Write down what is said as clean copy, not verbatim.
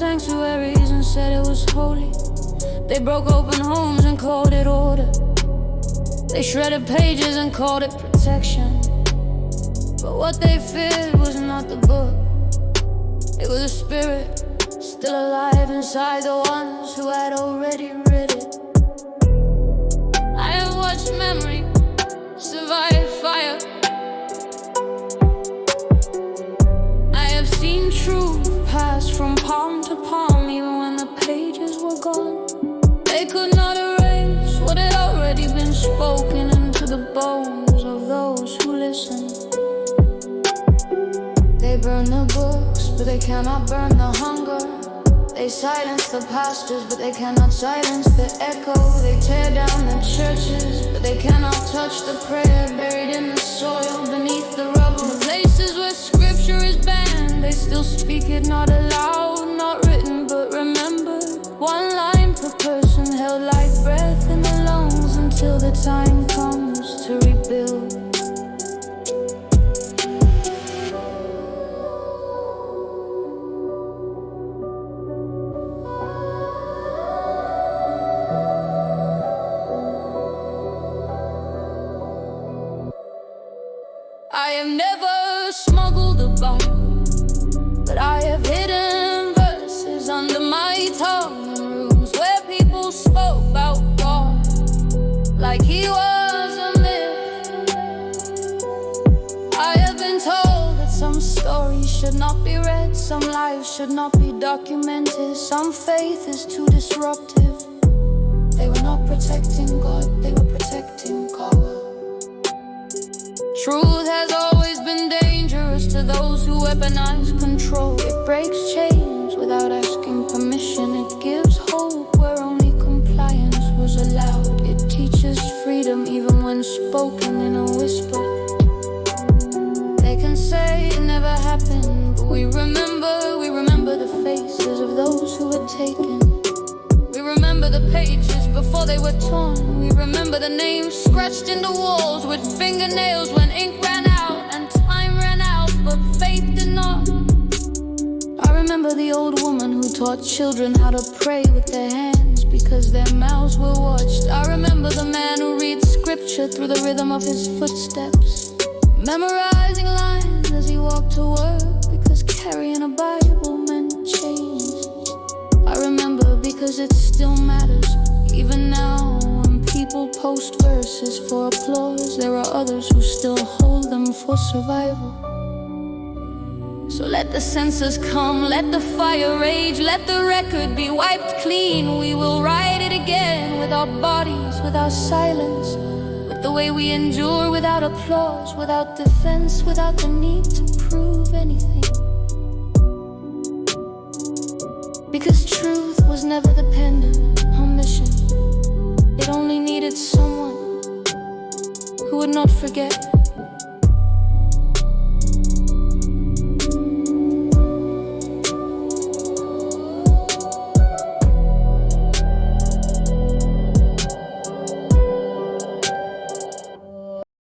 sanctuaries and said it was holy. They broke open homes and called it order. They shredded pages and called it protection. But what they feared was not the book. It was a spirit still alive inside the ones who had already read it. I have watched memory survive fire. I have seen truth pass from palm to palm, even when the pages were gone. They could not erase what had already been spoken into the bones of those who listened. They burn the books, but they cannot burn the hunger. They silence the pastors, but they cannot silence the echo. They tear down the churches, but they cannot touch the prayer buried in the soil beneath the rubble. The places where scripture is banned, they still speak it, not aloud, not written, but remembered. One line per person, held like breath in the lungs, until the time comes to rebuild. I have never smuggled the Bible, but I have hidden verses under my tongue in rooms where people spoke about God like he was a myth. I have been told that some stories should not be read, some lives should not be documented, some faith is too disruptive. They were not protecting God, they were protecting power. Truth has always been dangerous to those who weaponize control. It breaks chains without asking permission. It gives hope where only compliance was allowed. It teaches freedom even when spoken in a whisper. They can say it never happened, but we remember the faces of those who were taken. We remember the pages before they were torn. We remember the names scratched into walls with fingernails when ink ran out and time ran out, but faith did not. I remember the old woman who taught children how to pray with their hands because their mouths were watched. I remember the man who reads scripture through the rhythm of his footsteps, memorizing lines as he walked to work because carrying a Bible meant change. I remember because it still matters. Even now, when people post verses for applause, there are others who still hold them for survival. So let the censors come, let the fire rage, let the record be wiped clean. We will write it again with our bodies, with our silence, with the way we endure without applause, without defense, without the need to prove anything. Because truth was never dependent on mission. It only needed someone who would not forget